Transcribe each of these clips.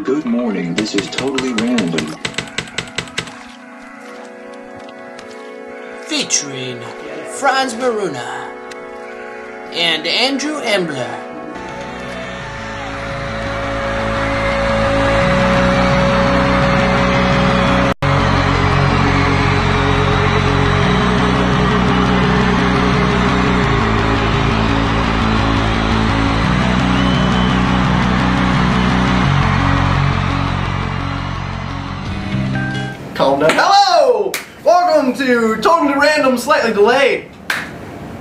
Good morning, this is totally random. Featuring Franz Maruna and Andrew Embler. Calm down. Hello! Welcome to Totally Random, Slightly Delayed.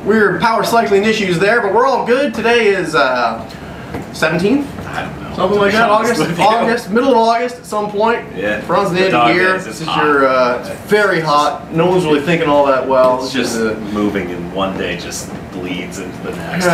Weird power cycling issues there, but we're all good. Today is 17th? I don't know. Something like that. August, middle of August at some point. Yeah. Franz the end of the year. This is your, it's very hot. No one's really thinking all that well. It's just moving and one day just bleeds into the next.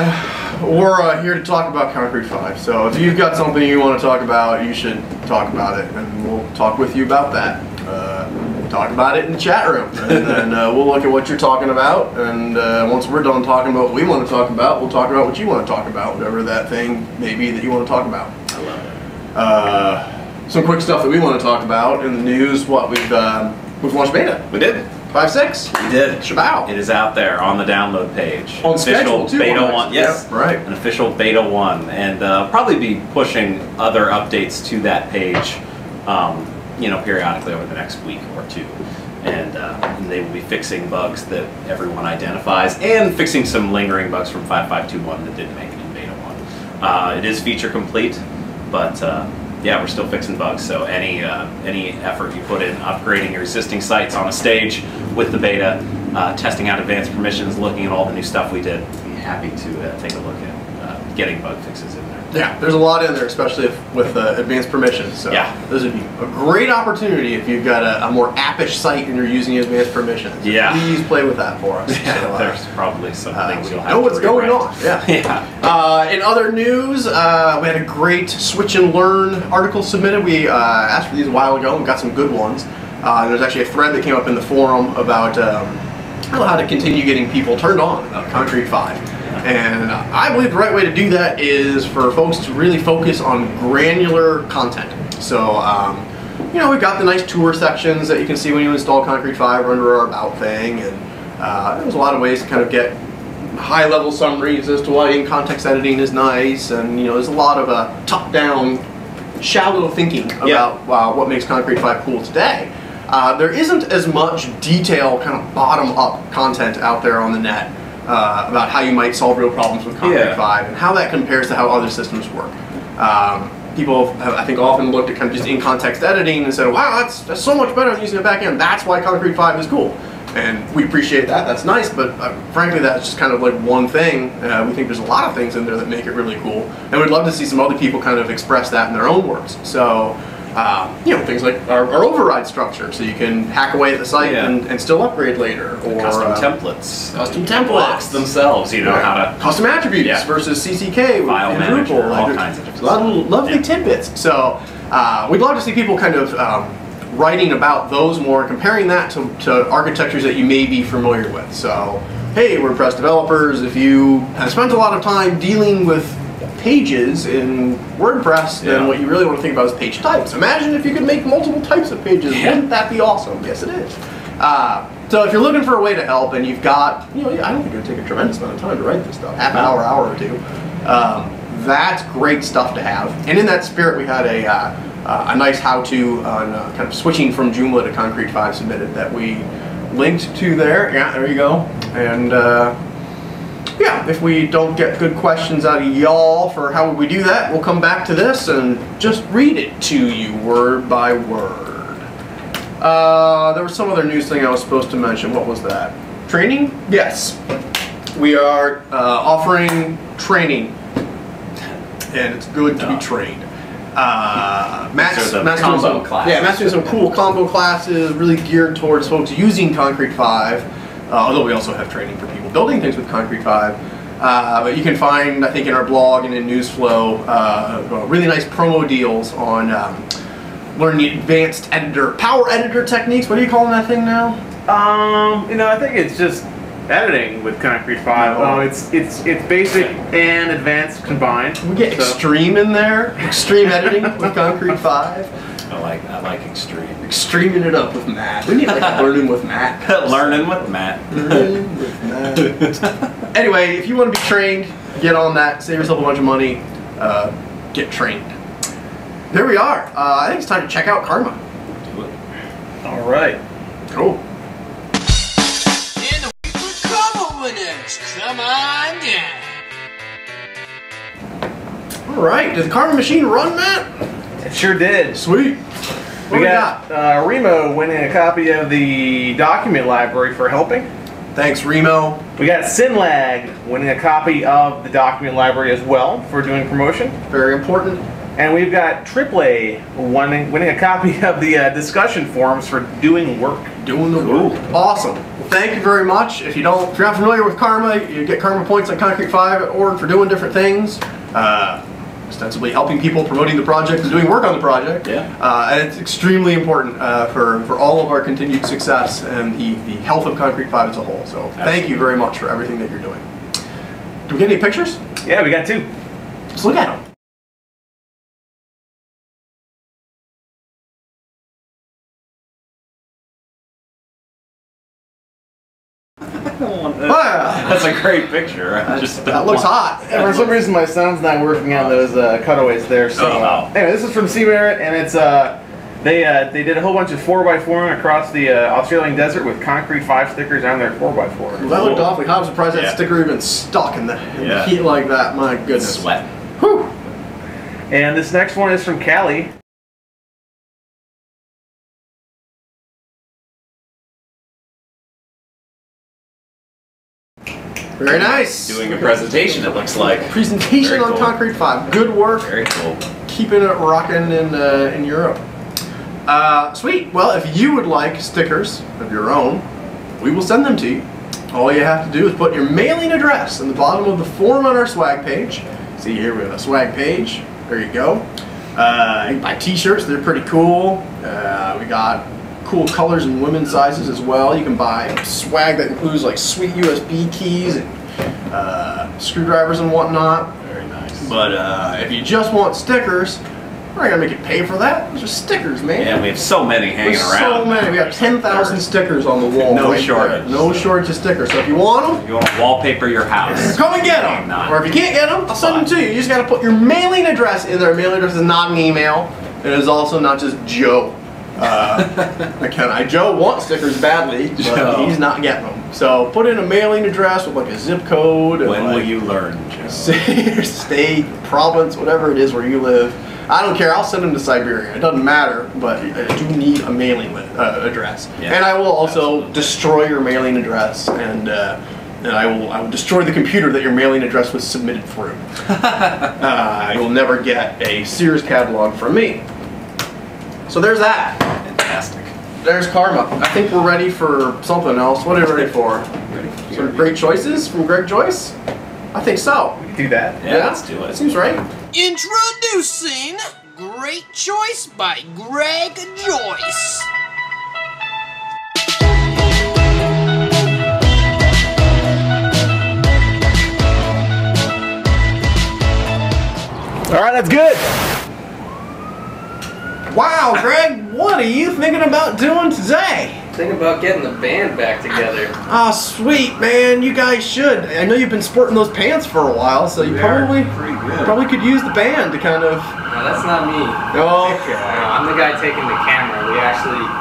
We're here to talk about Concrete5. So if you've got something you want to talk about, you should talk about it, and we'll talk with you about that. We'll talk about it in the chat room, and then we'll look at what you're talking about, and once we're done talking about what we want to talk about, we'll talk about what you want to talk about, whatever that thing may be that you want to talk about. I love it. Some quick stuff that we want to talk about in the news. What we've launched beta. We did. 5.6. We did. Shabow. It is out there on the download page. On schedule too. Beta 1. Yes. Yep, right. An official beta 1, and probably be pushing other updates to that page. You know, periodically over the next week or two, and they will be fixing bugs that everyone identifies, and fixing some lingering bugs from 5.5.2.1 that didn't make it in beta 1. It is feature complete, but yeah, we're still fixing bugs. So any effort you put in upgrading your existing sites on a stage with the beta, testing out advanced permissions, looking at all the new stuff we did, be happy to take a look at getting bug fixes in there. Yeah, there's a lot in there, especially with advanced permissions. So yeah, this would be a great opportunity if you've got a more appish site and you're using advanced permissions. Yeah, please play with that for us. Yeah, so, there's probably some things you'll have know to what's going on. Yeah. Yeah. In other news, we had a great switch and learn article submitted. We asked for these a while ago and got some good ones. There's actually a thread that came up in the forum about how to continue getting people turned on about Concrete5. And I believe the right way to do that is for folks to really focus on granular content. So, you know, we've got the nice tour sections that you can see when you install Concrete5 under our About thing, and there's a lot of ways to kind of get high-level summaries as to why in-context editing is nice, and you know, there's a lot of top-down, shallow thinking about what makes Concrete5 cool today. There isn't as much detail, kind of bottom-up content out there on the net about how you might solve real problems with Concrete5 and how that compares to how other systems work. People have, I think, often looked at kind of just in-context editing and said, wow, that's so much better than using a backend. That's why Concrete5 is cool. And we appreciate that, that's nice, but frankly that's just kind of like one thing. We think there's a lot of things in there that make it really cool, and we'd love to see some other people kind of express that in their own words. So, you know, things like our override structure, so you can hack away at the site and still upgrade later. Or custom templates. Custom templates. Blocks themselves, you know, how to... Custom attributes versus CCK. File manager, all kinds of different stuff. A lot of lovely tidbits. So, we'd love to see people kind of writing about those more, comparing that to architectures that you may be familiar with. So, hey, WordPress developers, if you have spent a lot of time dealing with pages in WordPress, then what you really want to think about is page types. Imagine if you could make multiple types of pages. Wouldn't that be awesome? Yes, it is. So if you're looking for a way to help, and you've got, you know, I don't think it would take a tremendous amount of time to write this stuff, half an hour, hour or two. That's great stuff to have. And in that spirit, we had a nice how-to on kind of switching from Joomla to Concrete5 submitted that we linked to there. Yeah, there you go. And yeah, if we don't get good questions out of y'all for how would we do that, we'll come back to this and just read it to you word by word. There was some other news thing I was supposed to mention. What was that? Training? Yes. We are offering training, and it's good to be trained. Mastering some cool combo classes, really geared towards folks using Concrete5. Although we also have training for people building things with Concrete5. But you can find, I think, in our blog and in Newsflow, really nice promo deals on learning advanced power editor techniques. What are you calling that thing now? You know, I think it's just editing with Concrete5. No. It's basic and advanced combined. We get extreme in there. Extreme editing with Concrete5. I like extreme. Extreming it up with Matt. We need like learning with Matt. Learning with Matt. Learning with Matt. Anyway, if you want to be trained, get on that. Save yourself a bunch of money. Get trained. There we are. I think it's time to check out Karma. Do it. All right. Cool. And the weekly Karma winners, come on down. All right. Did the Karma machine run, Matt? It sure did. Sweet. What We got Remo winning a copy of the document library for helping. Thanks, Remo. We got Sinlag winning a copy of the document library as well for doing promotion. Very important. And we've got AAA winning a copy of the discussion forums for doing work. Doing the work. Awesome. Well, thank you very much. If you're not familiar with Karma, you get Karma points on Concrete5.org for doing different things. Ostensibly helping people, promoting the project, and doing work on the project. Yeah. And it's extremely important for all of our continued success and the health of Concrete5 as a whole. So thank you very much for everything that you're doing. Do we get any pictures? Yeah, we got 2. Let's look at them. Oh, yeah. That's a great picture. That looks hot. And for some reason, my son's not working on those cutaways there. So anyway, this is from C Merit, and it's they did a whole bunch of 4x4 across the Australian desert with Concrete5 stickers on their 4x4. Well, that looked awfully hot. I'm surprised that sticker even stuck in the heat like that. My goodness. Sweat. Whew. And this next one is from Callie. Very nice. Doing a presentation, it looks like. Presentation Very on cool. Concrete5. Good work. Very cool. Keeping it rocking in Europe. Sweet. Well, if you would like stickers of your own, we will send them to you. All you have to do is put your mailing address in the bottom of the form on our swag page. See here, we have a swag page. There you go. You can buy t-shirts. They're pretty cool. We got cool colors and women's sizes as well. You can buy swag that includes like sweet USB keys and screwdrivers and whatnot. Very nice. But if you just want stickers, we're not gonna make you pay for that. Those are stickers, man. Yeah, we have so many hanging There's around. so many. We have 10,000 stickers on the wall. No right shortage. there. No shortage of stickers. So if you want them, You want to wallpaper your house. come and get them. Or if you can't get them, I'll send them to you. You just gotta put your mailing address in there. Mailing address is not an email. It is also not just Joe. Joe wants stickers badly, but Joe. he's not getting them. So put in a mailing address with like a zip code. And When like, will you learn, Joe? state, province, whatever it is where you live. I don't care. I'll send them to Siberia. It doesn't matter, but I do need a mailing address. Yeah, and I will also absolutely. destroy your mailing address, and I will destroy the computer that your mailing address was submitted through. You'll never get a Sears catalog from me. So there's that. Fantastic. There's Karma. I think we're ready for something else. What are we ready for? Ready for Some great choices from Greg Joyce? I think so. We can do that. Yeah, let's do it. Seems right. Introducing Great Choice by Greg Joyce. All right, that's good. Wow, Greg, what are you thinking about doing today? Think about getting the band back together. Oh, sweet, man. You guys should. I know you've been sporting those pants for a while, so you probably could use the band to kind of... No, that's not me. Oh, No, I'm the guy taking the camera.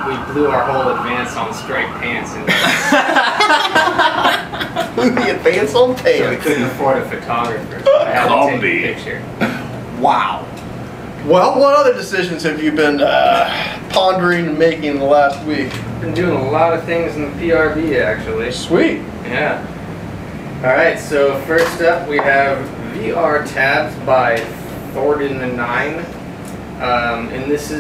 We blew our whole advance on striped pants, and the advance on so we pants. couldn't afford a photographer. So I had to take a picture. Wow. Well, what other decisions have you been pondering and making in the last week? Been doing a lot of things in the PRV, actually. Sweet. Yeah. All right. So first up, we have VR tabs by Thornton 9, and this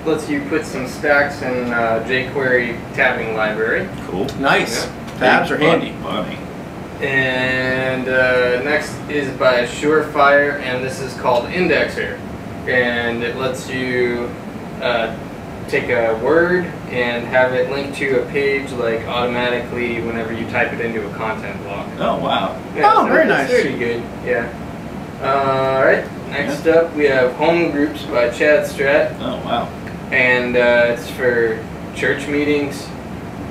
lets you put some stacks in jQuery tabbing library. Cool. Nice. Yeah. Tabs are handy. Money. And next is by Surefire, and this is called Indexer, and it lets you take a word and have it linked to a page like automatically whenever you type it into a content block. Oh wow. Yeah, Oh, very nice. It's pretty good. Yeah. Alright, next up we have Home Groups by Chad Stratt. Oh wow. And it's for church meetings.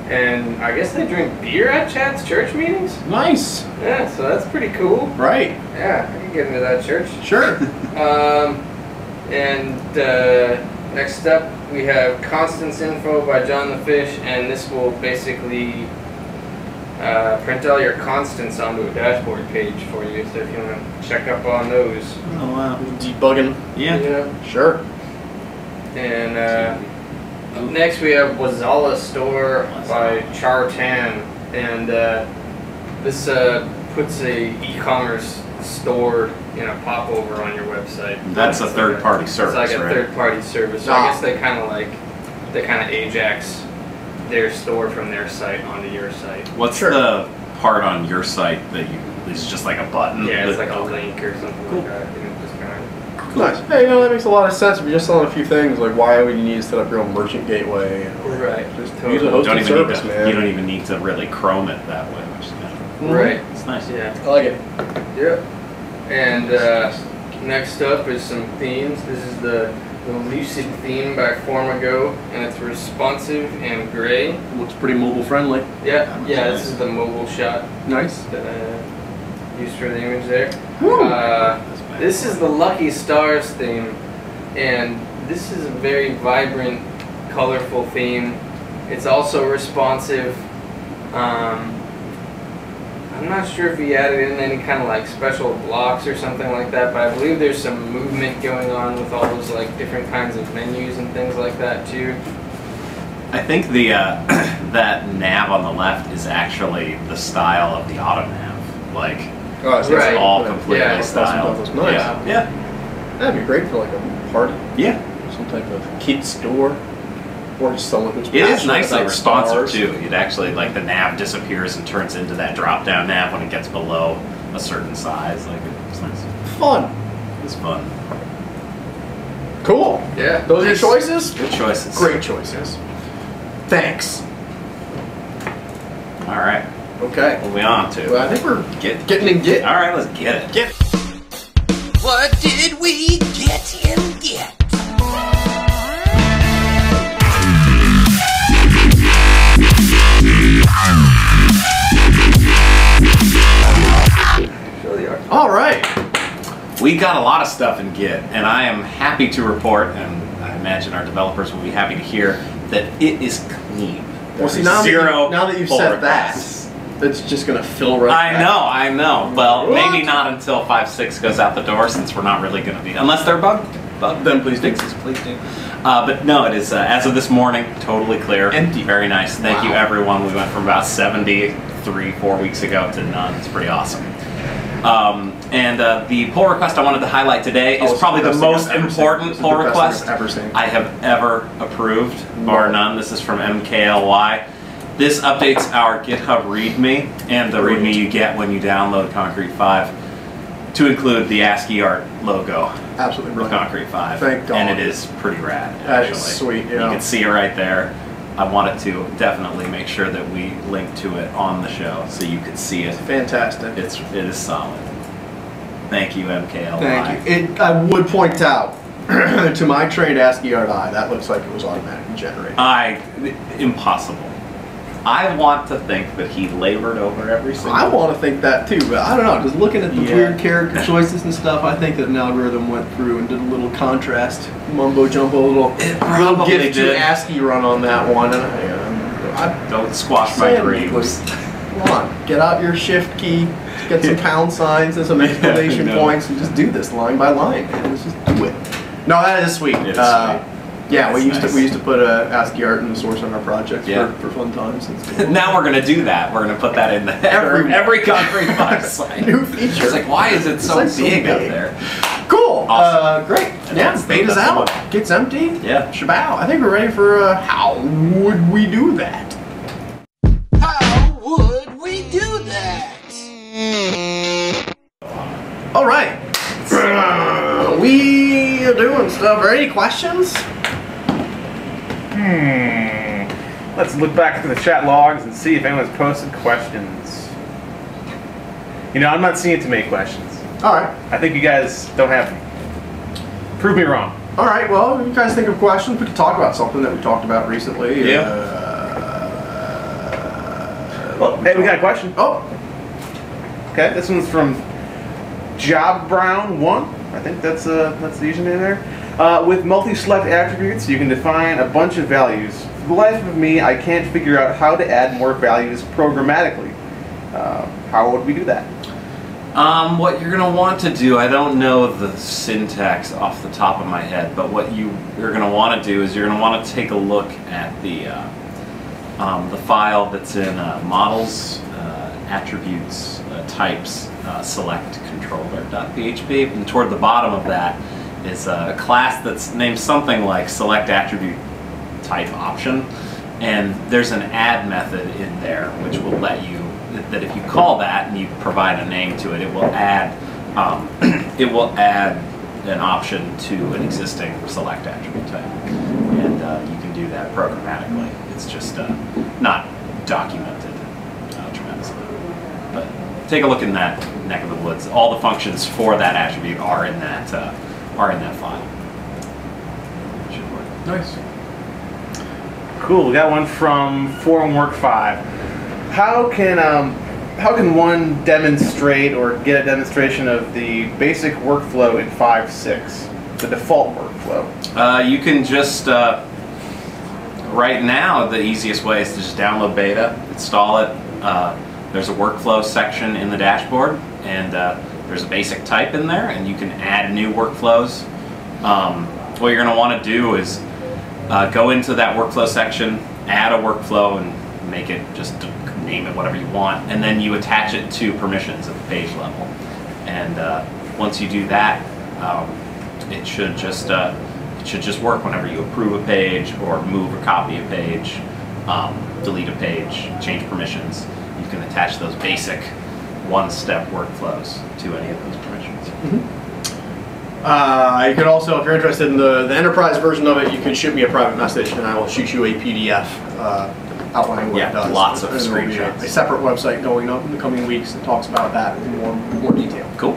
And I guess they drink beer at Chad's church meetings? Nice. Yeah, so that's pretty cool. Right. Yeah, I can get into that church. Sure. Next up we have Constance Info by John the Fish, and this will basically print all your constants onto a dashboard page for you, so if you want to check up on those. Oh wow. Debugging. Yeah. Sure. And up next we have Wazala Store by Char-Tan, and this puts a e-commerce store in a popover on your website. That's a third-party service, It's like a right? third-party service. So I guess they kind of Ajax their store from their site onto your site. What's the part on your site that is just like a button? Yeah, it's that- like a link or something like that. You can just kind of. Nice. Hey, you know, that makes a lot of sense. If you're just selling a few things, like why would you need to set up your own merchant gateway? Right. Just Totally. use a You hosted don't even service, need to, man. You don't even need to really Chrome it that way, which is kind of, Right. it's nice. Yeah. I like it. Yep. And next up is some themes. This is the Lucid theme by Formago, and it's responsive and gray. Looks pretty mobile friendly. Yeah, That looks yeah. nice. This is the mobile shot Nice. that I used for the image there. Woo. This is the Lucky Stars theme, and this is a very vibrant, colorful theme. It's also responsive. I'm not sure if he added in any kind of like special blocks or something like that, but I believe there's some movement going on with all those like different kinds of menus and things like that too. I think the that nav on the left is actually the style of the auto nav. Like, Oh, it's Right. all completely Yeah. styled. That's nice. Yeah. That'd be great for like a party, Yeah. some type of kid store, or just someone who's It is passionate nicely about responsive stars. too. It actually, like, the nav disappears and turns into that drop down nav when it gets below a certain size. Like, it's nice. Fun. It's fun. Cool. Yeah. Those are your choices? Good choices. Great choices. Thanks. All right. Okay. What are we on to? Well, I think we're Get. getting and get. All right, let's get it. Get. What did we get and get? All right. We got a lot of stuff in Git, and I am happy to report, and I imagine our developers will be happy to hear, that it is clean. Well, see, There's now that you've pull said requests. that, it's just gonna fill right back. I know. Well, What? maybe not until 5.6 goes out the door, since we're not really going to be, unless they're bug Then please do. fixes, please do. But no, it is as of this morning, totally clear, Empty. very nice. Thank you, Wow. everyone. We went from about 73-4 weeks ago to none. It's pretty awesome. And the pull request I wanted to highlight today is Oh, probably the best thing most I've ever seen. important This is pull the best thing request I've ever seen. I have ever approved, bar none. This is from MKLY. This updates our GitHub README and the README you get when you download concrete5 to include the ASCII art logo Absolutely with brilliant. concrete5. Thank God. And it is pretty rad, That actually. is sweet, yeah. You can see it right there. I wanted to definitely make sure that we link to it on the show so you could see it. Fantastic. It is solid. Thank you, MKLY. Thank you. I would point out to my trained ASCII art eye, that looks like it was automatically generated. Impossible. I want to think that he labored over every single. I want to think that too, but I don't know. Just looking at the Yeah. weird character choices and stuff, I think that an algorithm went through and did a little contrast, mumbo jumbo, little probably gift did. to ASCII run on that one. And I Don't squash my saying, dreams. Come on, get out your shift key, get some pound signs and some exclamation no. points, and just do this line by line, man. Let's just do it. No, that is sweet. It is sweet. Yeah, we That's used to put ASCII art in the source on our projects Yeah. for fun times. Now we're gonna do that. We're gonna put that in the every concrete5 site. New feature. It's like, why is it so It's like so big up big. there? Cool. Awesome. Great. And Yeah, that's the- beta's that's the out. one. Gets empty. Yeah. Shabow. I think we're ready for how would we do that? How would we do that? All right. We are doing stuff. Are any questions? Let's look back through the chat logs and see if anyone's posted questions. You know, I'm not seeing too many questions. All right. I think you guys don't have any. Prove me wrong. All right. Well, if you guys think of questions, we could talk about something that we talked about recently. Yeah. Well, hey, we got a question. Oh. Okay, this one's from Job Brown 1. I think that's the username there. With multi-select attributes, you can define a bunch of values. For the life of me, I can't figure out how to add more values programmatically. How would we do that? What you're going to want to do, I don't know the syntax off the top of my head, but what you're going to want to do is you're going to want to take a look at the file that's in models, attributes, types, select controller.php, and toward the bottom of that is a class that's named something like select attribute type option, and there's an add method in there which will let you, that if you call that and you provide a name to it, it will add an option to an existing select attribute type, and you can do that programmatically. It's just not documented tremendously, but take a look in that neck of the woods. All the functions for that attribute are in that file. Should work. Nice. Cool. We got one from Forum Work 5. How can one demonstrate or get a demonstration of the basic workflow in 5.6, the default workflow? You can just right now the easiest way is to just download beta, install it. There's a workflow section in the dashboard, and there's a basic type in there, and you can add new workflows. What you're going to want to do is go into that workflow section, add a workflow, and make it, just name it whatever you want, and then you attach it to permissions at the page level. And once you do that, it should just work whenever you approve a page or move or copy a page, delete a page, change permissions. You can attach those basic one-step workflows to any of those permissions. You could also, if you're interested in the enterprise version of it, you can shoot me a private message and I will shoot you a PDF outlining what it does. Lots of and there'll be screenshots. a separate website going up in the coming weeks that talks about that in more detail. Cool.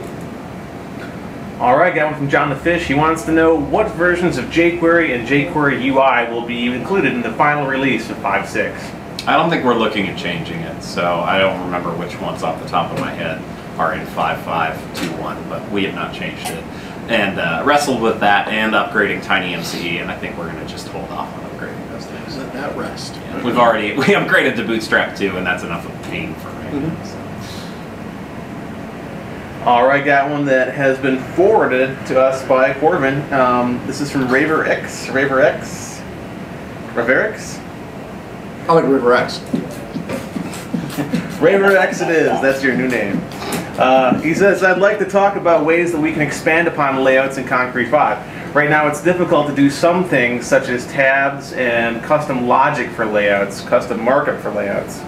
All right, got one from John the Fish. He wants to know what versions of jQuery and jQuery UI will be included in the final release of 5.6. I don't think we're looking at changing it, so I don't remember which ones off the top of my head are in 5.5.2.1, but we have not changed it. And wrestled with that and upgrading TinyMCE, and I think we're going to just hold off on upgrading those things. Let that rest. Yeah, we upgraded to Bootstrap 2, and that's enough of a pain for right now. So. All right, got one that has been forwarded to us by Corbin. This is from RaverX. I like RiverX. RaverX it is. That's your new name. He says, I'd like to talk about ways that we can expand upon layouts in concrete5. Right now it's difficult to do some things such as tabs and custom logic for layouts, custom markup for layouts.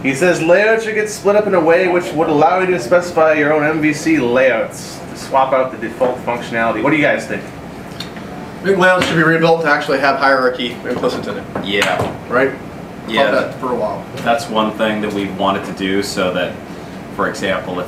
He says layouts should get split up in a way which would allow you to specify your own MVC layouts to swap out the default functionality. What do you guys think? I think layouts should be rebuilt to actually have hierarchy implicit in it. Yeah. Right? Yeah. Thought that for a while. That's one thing that we wanted to do, so that, for example,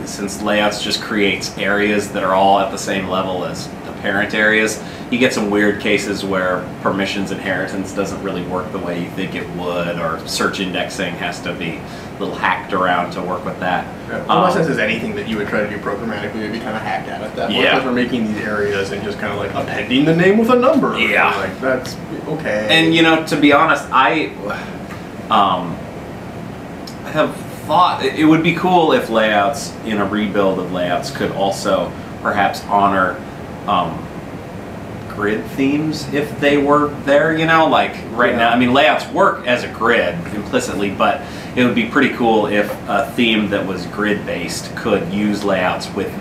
since layouts just creates areas that are all at the same level as the parent areas, you get some weird cases where permissions inheritance doesn't really work the way you think it would, or search indexing has to be a little hacked around to work with that. Yeah. My sense is anything that you would try to do programmatically would be kind of hacked at that point. Yeah. Because we're making these areas and just kind of like appending the name with a number. Yeah. Like, that's okay. And to be honest, I have thought it would be cool if layouts, in a rebuild of layouts, could also perhaps honor grid themes if they were there, like right now. I mean, layouts work as a grid implicitly, but it would be pretty cool if a theme that was grid based could use layouts with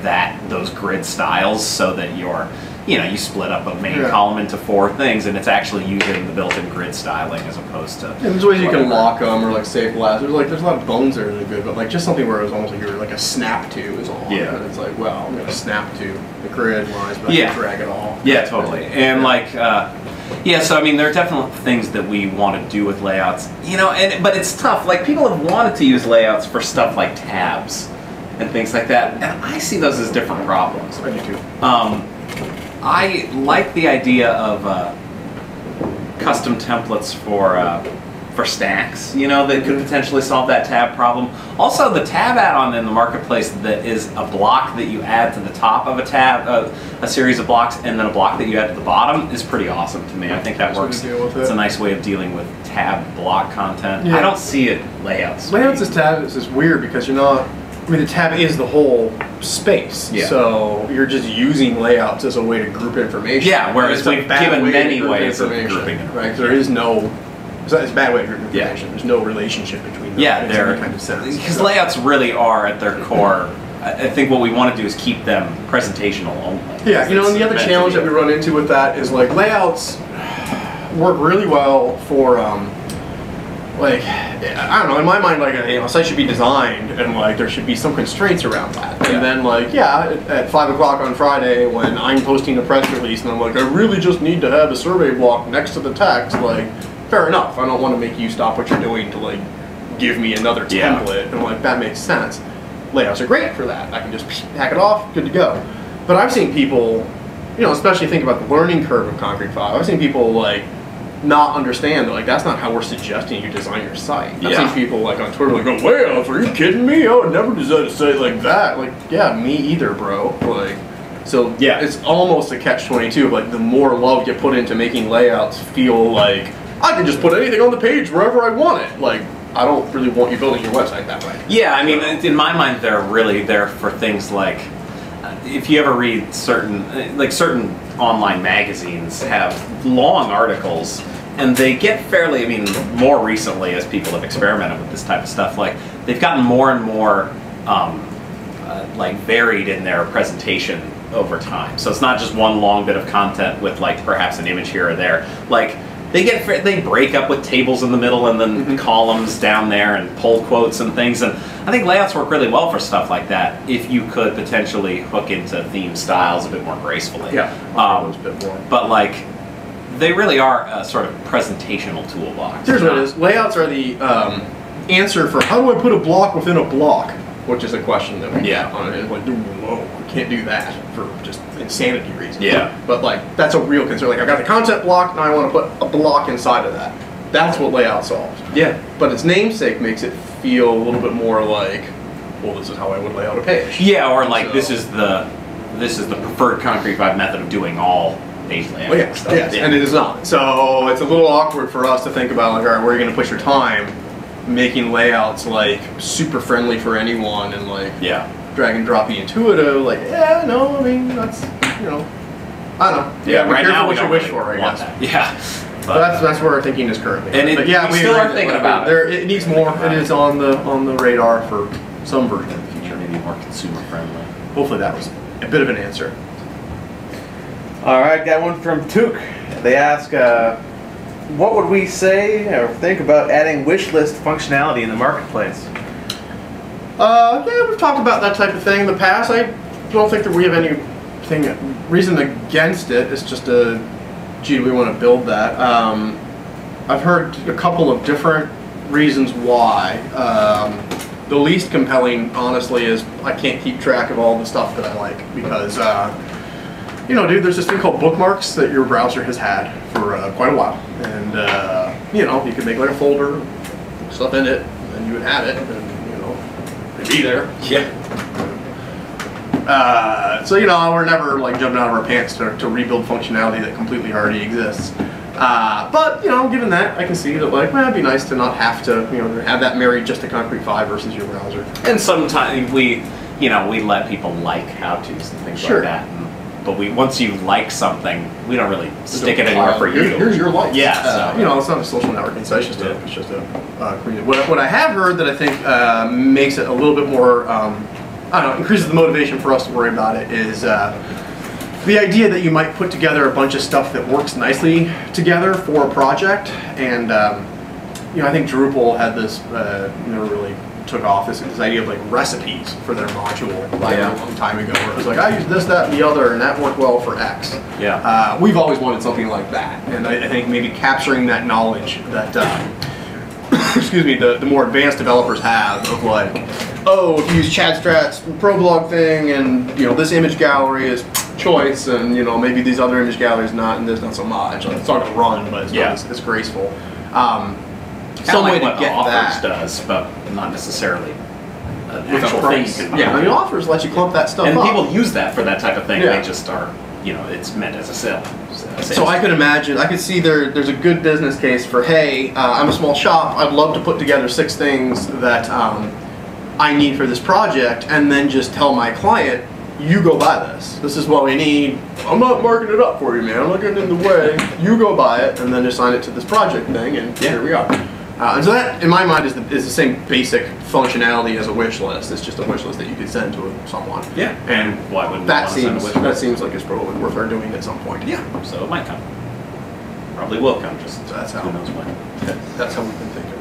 those grid styles, so that you split up a main column into 4 things, and it's actually using the built-in grid styling as opposed to. And there's ways you can lock them or like save last. There's a lot of bones that are really good, but like just something where it was almost like you were like a snap to is all. Yeah. And it's like, well, I'm gonna snap to the grid lines, but I can drag it all. Yeah, totally. And Yeah, so I mean, there are definitely things that we want to do with layouts, you know, but it's tough. Like, people have wanted to use layouts for stuff like tabs and things like that, and I see those as different problems. I do too. I like the idea of custom templates for stacks, you know, that could potentially solve that tab problem. Also, the tab add-on in the marketplace that is a block that you add to the top of a tab, a series of blocks, and then a block that you add to the bottom is pretty awesome to me. I think that works. It's a nice way of dealing with tab block content. Yeah. I don't see it layouts. Layouts as tabs is weird because you're not. I mean, the tab is the whole space, Yeah. so you're just using layouts as a way to group information. Yeah, whereas It's a we've bad given way to many group ways of information, grouping right? information. There is no. It's a bad way to group Yeah. information. There's no relationship between them. Yeah, in they're any kind of sense. because layouts really are at their core. I think what we want to do is keep them presentational only. Yeah, you know, and the other It's meant to challenge be. that we run into with that is like layouts work really well for like, I don't know, in my mind, like a site should be designed and like there should be some constraints around that. And Yeah. then like, yeah, at 5 o'clock on Friday when I'm posting a press release and I'm like, I really just need to have a survey block next to the text, like, fair enough. I don't want to make you stop what you're doing to like give me another Yeah. template. And like, that makes sense. Layouts are great for that. I can just hack it off, good to go. But I've seen people, you know, especially think about the learning curve of Concrete 5. I've seen people like not understand that like that's not how we're suggesting you design your site. I've Yeah. seen people like on Twitter like, "Oh, layouts? Are you kidding me? I would never design a site like that." Like, yeah, me either, bro. Like, so Yeah. it's almost a catch-22. Like, the more love you put into making layouts feel like I can just put anything on the page wherever I want it. Like, I don't really want you building your website that way. Yeah, I mean, in my mind, they're really there for things like, if you ever read certain online magazines have long articles, and they get fairly, I mean, more recently as people have experimented with this type of stuff, like, they've gotten more and more, like, varied in their presentation over time. So it's not just one long bit of content with, like, perhaps an image here or there. Like, they break up with tables in the middle and then columns down there and pull quotes and things, and I think layouts work really well for stuff like that if you could potentially hook into theme styles a bit more gracefully. Yeah, a bit more. But like, they really are a sort of presentational toolbox. Here's what it is. Layouts are the answer for how do I put a block within a block, which is a question that we get on it. Like, whoa, we can't do that for just insanity reasons. Yeah. But like, that's a real concern. Like, I've got the content block, now I want to put a block inside of that. That's what layout solves. Yeah. But its namesake makes it feel a little bit more like, well, this is how I would lay out a page. Yeah, or like, So- this is the preferred Concrete 5 method of doing all page layout. Well, yes, stuff. yes, and it is not. So it's a little awkward for us to think about, like, all right, where are you going to push your time making layouts like super friendly for anyone and like Yeah. drag and droppy intuitive. Like, yeah, no, I mean, that's, you know, I don't know. Yeah, be right careful now we what you don't wish really for, I want guess. that. Yeah. But that's where our thinking is currently. And but yeah, we still agree are that, thinking like, about it. there, it needs more. It is on the radar for some version of the future. Maybe more consumer friendly. Hopefully that was a bit of an answer. All right, got one from Took. They ask, what would we say or think about adding wish list functionality in the marketplace? Yeah, we've talked about that type of thing in the past. I don't think that we have any reason against it. It's just gee, do we want to build that? I've heard a couple of different reasons why. The least compelling, honestly, is I can't keep track of all the stuff that I like because, you know, dude, there's this thing called bookmarks that your browser has had for quite a while, and you know, you could make like a folder, stuff in it, and you would have it, and you know, it'd be there. Yeah. So, you know, we're never like jumping out of our pants to rebuild functionality that completely already exists. But, you know, given that, I can see that, like, well, it'd be nice to not have to, you know, have that married just to Concrete 5 versus your browser. And sometimes we let people like how-tos and things Sure. like that. But once you like something, we don't really stick it anywhere for you. Here's your likes. Yeah, so. You know, it's not a social networking site. It's just a community. What I have heard that I think makes it a little bit more, I don't know, increases the motivation for us to worry about it is the idea that you might put together a bunch of stuff that works nicely together for a project. And, you know, I think Drupal had this, never really took off this idea of like recipes for their module like a long time ago, where it was like, I use this, that, and the other, and that worked well for X. Yeah. We've always wanted something like that, and I think maybe capturing that knowledge that, excuse me, the more advanced developers have of like, oh, if you use Chad Strat's ProBlog thing, and you know this image gallery is choice, and you know maybe these other image galleries not, and there's not so much. Like, it's not gonna run, but it's not as graceful. Some way like to get Offers that does, but not necessarily an with actual thing you can buy. Yeah, I mean Offers let you clump that stuff and up. people use that for that type of thing. Yeah. They just are, you know, it's meant as a sale. So I could imagine, I could see there's a good business case for, hey, I'm a small shop, I'd love to put together 6 things that I need for this project, and then just tell my client, you go buy this. This is what we need. I'm not marking it up for you, man. I'm not getting in the way. You go buy it, and then assign it to this project thing, and here we are. And so that, in my mind, is the same basic functionality as a wish list. It's just a wish list that you could send to someone. Yeah. And why wouldn't that you want to send a wish that list? seems like it's probably worth our doing at some point. Yeah. So it might come. Probably will come. Just That's how. who knows when. That's how we've been thinking.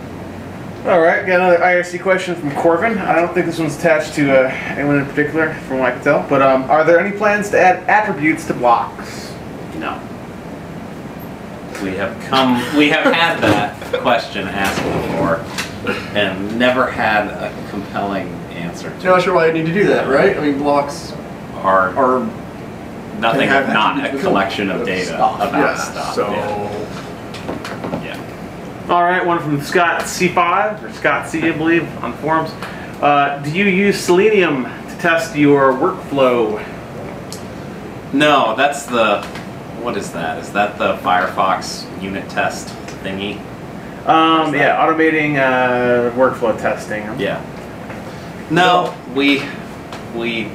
All right, got another IRC question from Corvin. I don't think this one's attached to anyone in particular, from what I can tell. But are there any plans to add attributes to blocks? No. We have had that question asked before, and never had a compelling answer to. You're not sure why I need to do that, right? I mean, blocks Are nothing have if not a attributes collection of data about stuff. So, Yeah. All right, one from Scott C5, or Scott C, I believe, on forums. Do you use Selenium to test your workflow? No, that's the. What is that? Is that the Firefox unit test thingy? Yeah, automating workflow testing. Yeah. No, we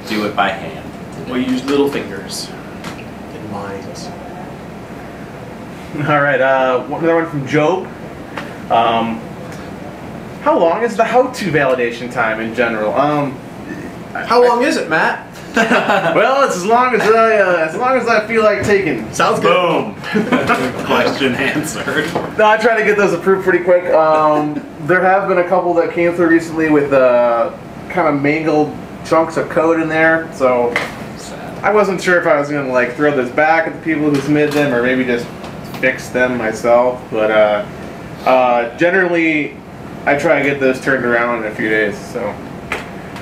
do it by hand. we use little fingers and minds. All right, another one from Job. How long is the how-to validation time in general? How long is it, Matt? Well, it's as long as I feel like taking. Sounds Boom. good. Question answered. No, I try to get those approved pretty quick. There have been a couple that came through recently with kind of mangled chunks of code in there, so Sad. I wasn't sure if I was gonna like throw this back at the people who submitted them or maybe just fix them myself. But generally, I try to get those turned around in a few days. So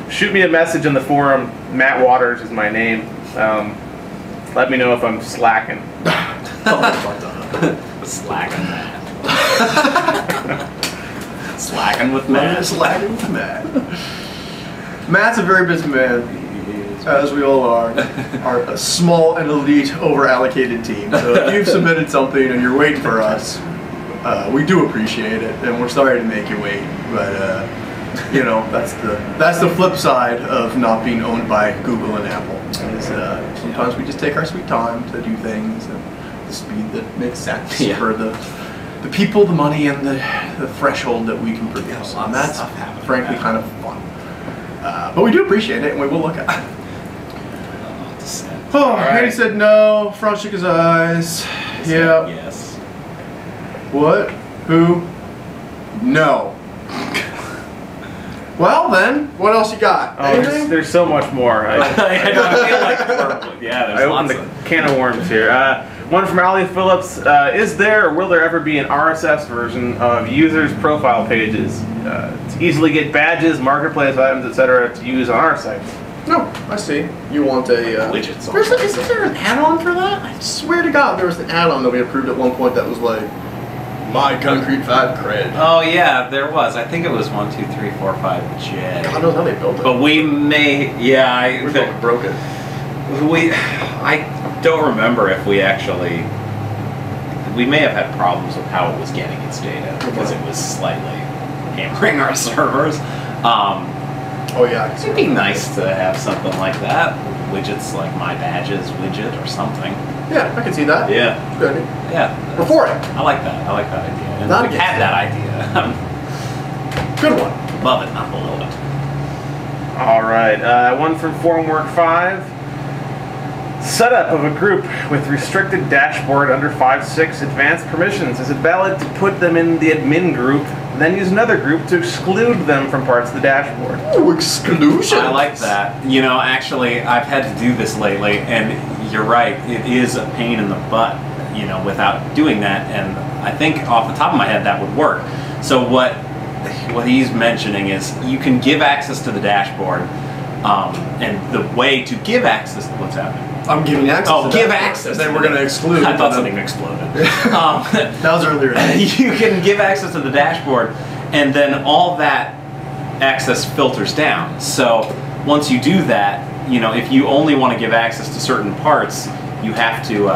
shoot me a message in the forum. Matt Waters is my name. Let me know if I'm slacking. Slacking Matt. Slacking with Matt. Slacking with Matt. Matt's a very busy man, as we all are a small and elite over-allocated team. So if you've submitted something and you're waiting for us, we do appreciate it, and we're sorry to make you wait. But you know, that's the flip side of not being owned by Google and Apple. Is sometimes we just take our sweet time to do things at the speed that makes sense for the people, the money, and the threshold that we can produce. And that's frankly kind of fun. But we do appreciate it, and we will look at it. Oh, Harry said no. Franz shook his eyes. Yeah. Yes. What? Who? No. Well then, what else you got? Oh, there's so much more. I feel like yeah, I there's opened lots of. a can of worms here. One from Ali Phillips. Is there or will there ever be an RSS version of users' profile pages to easily get badges, marketplace items, etc. to use on our sites? No, I see. You want a Widgets. Isn't there an add-on for that? I swear to God, there was an add-on that we approved at one point that was like my concrete5 cred. Oh yeah, there was. I think it was 1, 2, 3, 4, 5 J. God knows how they built it. But we may, yeah, We fucking broke it. I don't remember if we actually. We may have had problems with how it was getting its data because it was slightly hammering our servers. Oh yeah. It'd be nice to have something like that. Widgets like My Badges widget or something. Yeah, I can see that. Yeah. Good. Yeah. Before it. I like that. I like that idea. And Not we against had it. that idea. Good one. Above it, not below it. All right, one from Formwork 5. Setup of a group with restricted dashboard under 5.6 advanced permissions. Is it valid to put them in the admin group and then use another group to exclude them from parts of the dashboard. Ooh, exclusion. I like that. You know, actually, I've had to do this lately, and you're right. It is a pain in the butt, you know, without doing that. And I think off the top of my head that would work. So what he's mentioning is you can give access to the dashboard, and the way to give access. What's happening? I'm giving access. Oh, to give that. access. Then we're going to exclude. I thought something exploded. That was earlier. You can give access to the dashboard, and then all that access filters down. So once you do that, you know, if you only want to give access to certain parts, you have to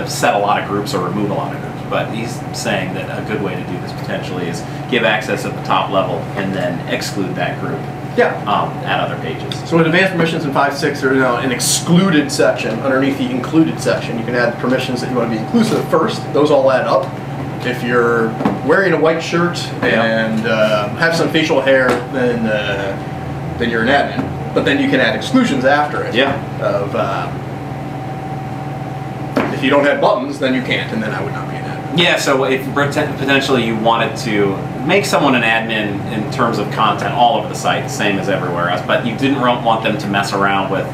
set a lot of groups or remove a lot of groups. But he's saying that a good way to do this potentially is give access at the top level and then exclude that group. Yeah. At other pages. So with advanced permissions in 5.6, there's now an excluded section underneath the included section. You can add the permissions that you want to be inclusive first. Those all add up. If you're wearing a white shirt and have some facial hair, then you're an admin. But then you can add exclusions after it. Yeah. Of if you don't have buttons, then you can't, and then I would not be an admin. Yeah, so if potentially you wanted to make someone an admin in terms of content all over the site, same as everywhere else, but you didn't want them to mess around with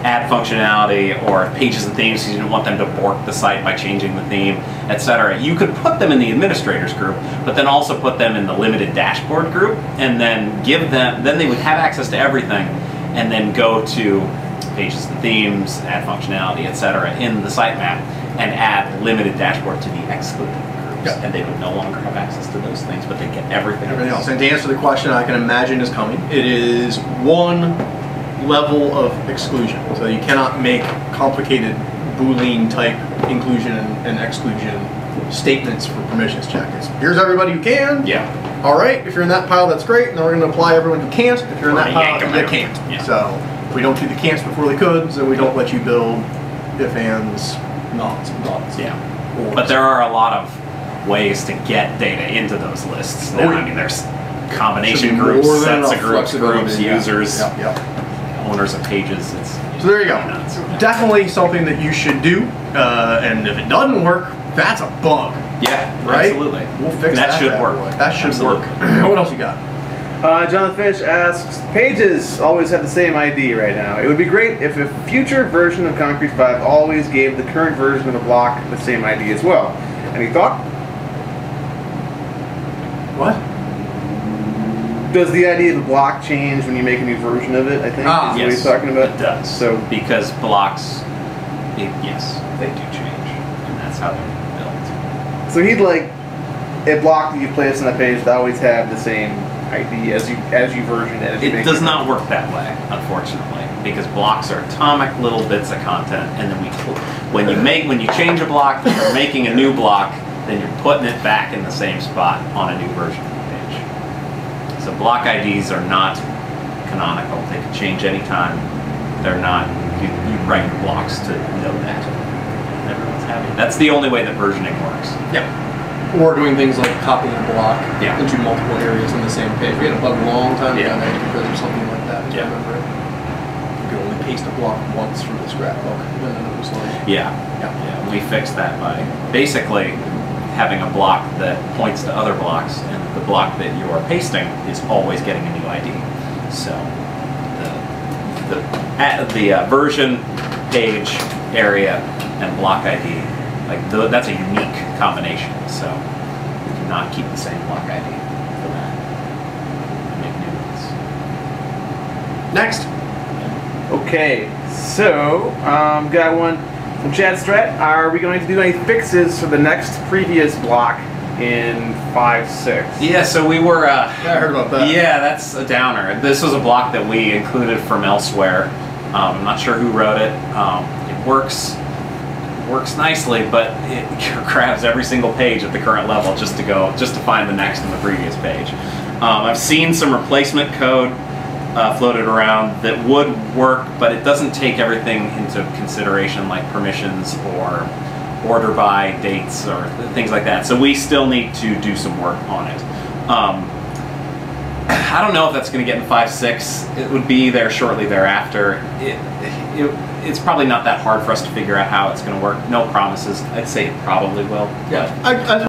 add functionality or pages and themes, you didn't want them to bork the site by changing the theme, etc. You could put them in the administrators group, but then also put them in the limited dashboard group, and then give them, then they would have access to everything, and then go to pages and themes, add functionality, etc. in the sitemap, and add limited dashboard to the excluded groups, and they would no longer have access to those things, but they get everything else. And to answer the question I can imagine is coming, it is one level of exclusion. So you cannot make complicated Boolean type inclusion and exclusion statements for permissions check. It's, here's everybody who can. Yeah. All right, if you're in that pile, that's great. Now we're going to apply everyone who can't. If you're in that pile, you can't. Yeah. So if we don't do the can'ts before the coulds, then we don't let you build if, ands, nots, buts. Yeah. But there are a lot of ways to get data into those lists. Now, I mean, there's combination groups, sets of groups, users, owners of pages. So there you go. Definitely something that you should do. And if it doesn't work, that's a bug. Yeah, right? Absolutely. We'll fix that. That should work. That should work. What else you got? Jonathan Fish asks, pages always have the same ID right now. It would be great if a future version of concrete5 always gave the current version of the block the same ID as well. Any thought? What? Does the ID of the block change when you make a new version of it, I think, is what he's talking about? It does. So, because blocks, yes, they do change. And that's how they're built. So he'd like a block that you place on a page to always have the same ID as you version it. It does not work that way, unfortunately, because blocks are atomic little bits of content, and then when you change a block, you're making a new block, then you're putting it back in the same spot on a new version of the page. So block IDs are not canonical. They can change anytime. They're not. You write your blocks to know that everyone's happy. That's the only way that versioning works. Yep. Or doing things like copying a block into multiple areas on the same page. We had a bug a long time ago because of something like that. I remember it. You could only paste a block once from the scrapbook, and then it was like... Yeah. We fixed that by basically having a block that points to other blocks, and the block that you are pasting is always getting a new ID. So the version, page, area, and block ID, that's a unique combination. So you cannot keep the same block ID for that. Make new ones. Next. Okay, so got one from Chad Strat. Are we going to do any fixes for the next previous block in 5.6? Yeah, so we were... I heard about that. Yeah, that's a downer. This was a block that we included from elsewhere. I'm not sure who wrote it. It works nicely, but it grabs every single page at the current level just to find the next in the previous page. I've seen some replacement code floated around that would work, but it doesn't take everything into consideration, like permissions or order by dates or things like that. So we still need to do some work on it. I don't know if that's going to get in 5.6. It would be there shortly thereafter. It's probably not that hard for us to figure out how it's going to work. No promises. I'd say it probably will. Yeah.